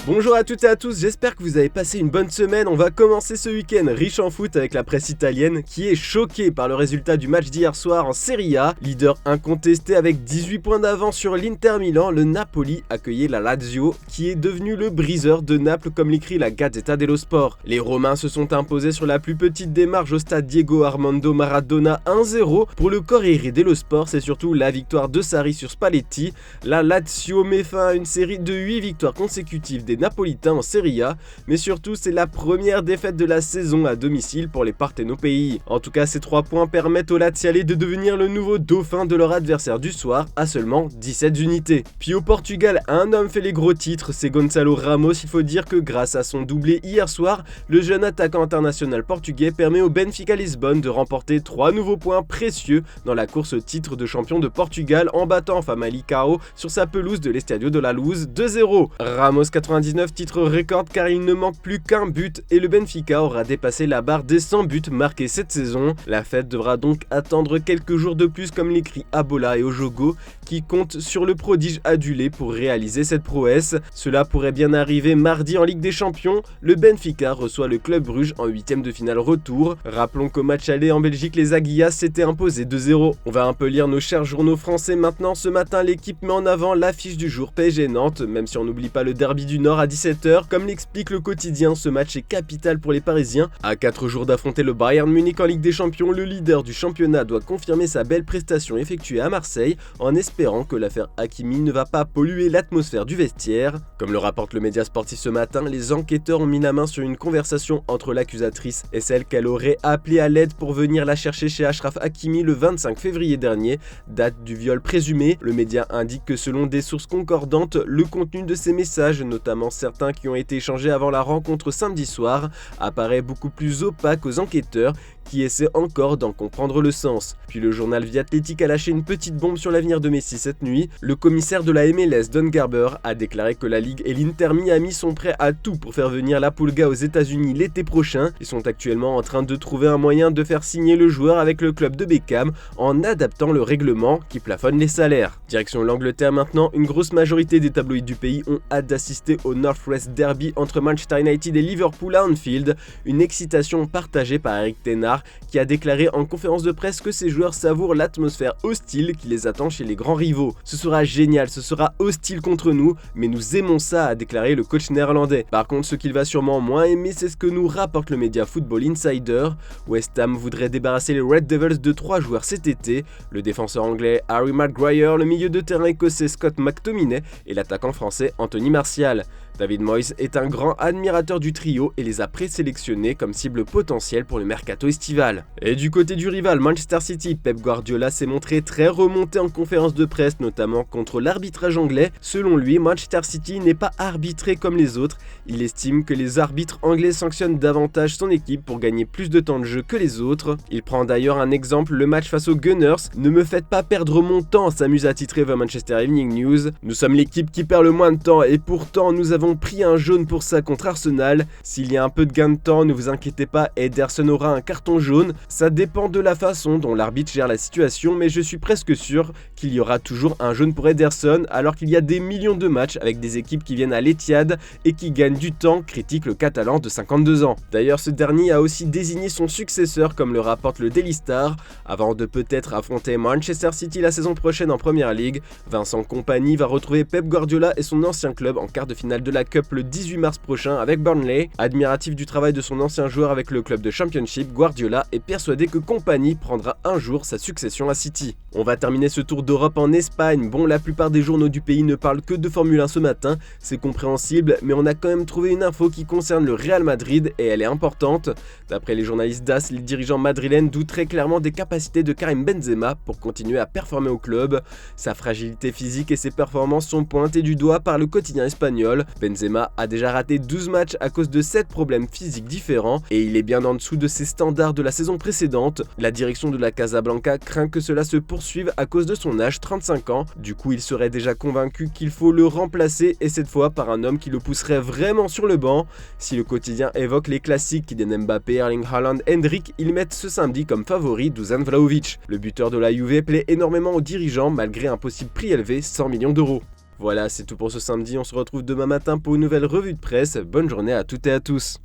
Bonjour à toutes et à tous, j'espère que vous avez passé une bonne semaine. On va commencer ce week-end riche en foot avec la presse italienne qui est choquée par le résultat du match d'hier soir en Serie A. Leader incontesté avec 18 points d'avance sur l'Inter Milan, le Napoli accueillait la Lazio qui est devenu le briseur de Naples comme l'écrit la Gazzetta dello Sport. Les Romains se sont imposés sur la plus petite démarche au stade Diego Armando Maradona 1-0. Pour le Corriere dello Sport, c'est surtout la victoire de Sarri sur Spalletti. La Lazio met fin à une série de 8 victoires consécutives des Napolitains en Serie A, mais surtout c'est la première défaite de la saison à domicile pour les Partenopei. En tout cas, ces 3 points permettent aux Lazialais de devenir le nouveau dauphin de leur adversaire du soir à seulement 17 unités. Puis au Portugal, un homme fait les gros titres, c'est Gonçalo Ramos. Il faut dire que grâce à son doublé hier soir, le jeune attaquant international portugais permet au Benfica Lisbonne de remporter 3 nouveaux points précieux dans la course au titre de champion de Portugal en battant Famalicão sur sa pelouse de l'Estadio de la Luz 2-0. Ramos 99 titres record car il ne manque plus qu'un but et le Benfica aura dépassé la barre des 100 buts marqués cette saison. La fête devra donc attendre quelques jours de plus comme l'écrit Abola et Ojogo qui comptent sur le prodige adulé pour réaliser cette prouesse. Cela pourrait bien arriver mardi en Ligue des Champions. Le Benfica reçoit le Club Bruges en 8e de finale retour. Rappelons qu'au match aller en Belgique, les Aguillas s'étaient imposés 2-0. On va un peu lire nos chers journaux français maintenant. Ce matin, l'équipe met en avant l'affiche du jour PSG Nantes, même si on n'oublie pas le derby du Nord à 17h. Comme l'explique le quotidien, ce match est capital pour les Parisiens. À 4 jours d'affronter le Bayern Munich en Ligue des Champions, le leader du championnat doit confirmer sa belle prestation effectuée à Marseille en espérant que l'affaire Hakimi ne va pas polluer l'atmosphère du vestiaire. Comme le rapporte le média sportif ce matin, les enquêteurs ont mis la main sur une conversation entre l'accusatrice et celle qu'elle aurait appelée à l'aide pour venir la chercher chez Achraf Hakimi le 25 février dernier, date du viol présumé. Le média indique que selon des sources concordantes, le contenu de ces messages, notamment certains qui ont été échangés avant la rencontre samedi soir, apparaît beaucoup plus opaque aux enquêteurs qui essaient encore d'en comprendre le sens. Puis le journal The Athletic a lâché une petite bombe sur l'avenir de Messi cette nuit. Le commissaire de la MLS, Don Garber, a déclaré que la Ligue et l'Inter Miami sont prêts à tout pour faire venir la Pulga aux États-Unis l'été prochain. Ils sont actuellement en train de trouver un moyen de faire signer le joueur avec le club de Beckham en adaptant le règlement qui plafonne les salaires. Direction l'Angleterre maintenant, une grosse majorité des tabloïds du pays ont hâte d'assister au Northwest Derby entre Manchester United et Liverpool à Anfield. Une excitation partagée par Eric Tenard qui a déclaré en conférence de presse que ses joueurs savourent l'atmosphère hostile qui les attend chez les grands rivaux. Ce sera génial, ce sera hostile contre nous, mais nous aimons ça, a déclaré le coach néerlandais. Par contre, ce qu'il va sûrement moins aimer, c'est ce que nous rapporte le média Football Insider. West Ham voudrait débarrasser les Red Devils de 3 joueurs cet été, le défenseur anglais Harry Maguire, le milieu de terrain écossais Scott McTominay et l'attaquant français Anthony Martial. David Moyes est un grand admirateur du trio et les a présélectionnés comme cible potentielle pour le mercato estival. Et du côté du rival Manchester City, Pep Guardiola s'est montré très remonté en conférence de presse, notamment contre l'arbitrage anglais. Selon lui, Manchester City n'est pas arbitré comme les autres. Il estime que les arbitres anglais sanctionnent davantage son équipe pour gagner plus de temps de jeu que les autres. Il prend d'ailleurs un exemple, le match face aux Gunners. Ne me faites pas perdre mon temps, s'amuse à titrer The Manchester Evening News. Nous sommes l'équipe qui perd le moins de temps et pourtant nous avons pris un jaune pour ça contre Arsenal. S'il y a un peu de gain de temps, ne vous inquiétez pas, Ederson aura un carton jaune. Ça dépend de la façon dont l'arbitre gère la situation, mais je suis presque sûr qu'il y aura toujours un jaune pour Ederson, alors qu'il y a des millions de matchs avec des équipes qui viennent à l'Etihad et qui gagnent du temps, critique le Catalan de 52 ans. D'ailleurs, ce dernier a aussi désigné son successeur, comme le rapporte le Daily Star, avant de peut-être affronter Manchester City la saison prochaine en Premier League. Vincent Kompany va retrouver Pep Guardiola et son ancien club en quart de finale de la Cup le 18 mars prochain avec Burnley. Admiratif du travail de son ancien joueur avec le club de Championship, Guardiola est persuadé que Kompany prendra un jour sa succession à City. On va terminer ce tour d'Europe en Espagne. Bon, la plupart des journaux du pays ne parlent que de Formule 1 ce matin, c'est compréhensible, mais on a quand même trouvé une info qui concerne le Real Madrid et elle est importante. D'après les journalistes d'AS, les dirigeants madrilènes doutent très clairement des capacités de Karim Benzema pour continuer à performer au club. Sa fragilité physique et ses performances sont pointées du doigt par le quotidien espagnol. Benzema a déjà raté 12 matchs à cause de 7 problèmes physiques différents et il est bien en dessous de ses standards de la saison précédente. La direction de la Casablanca craint que cela se poursuive à cause de son âge, 35 ans. Du coup, il serait déjà convaincu qu'il faut le remplacer et cette fois par un homme qui le pousserait vraiment sur le banc. Si le quotidien évoque les classiques Kylian Mbappé, Erling Haaland, Hendrik, ils mettent ce samedi comme favori Dusan Vlahovic. Le buteur de la Juve plaît énormément aux dirigeants malgré un possible prix élevé, 100 millions d'euros. Voilà, c'est tout pour ce samedi, on se retrouve demain matin pour une nouvelle revue de presse. Bonne journée à toutes et à tous.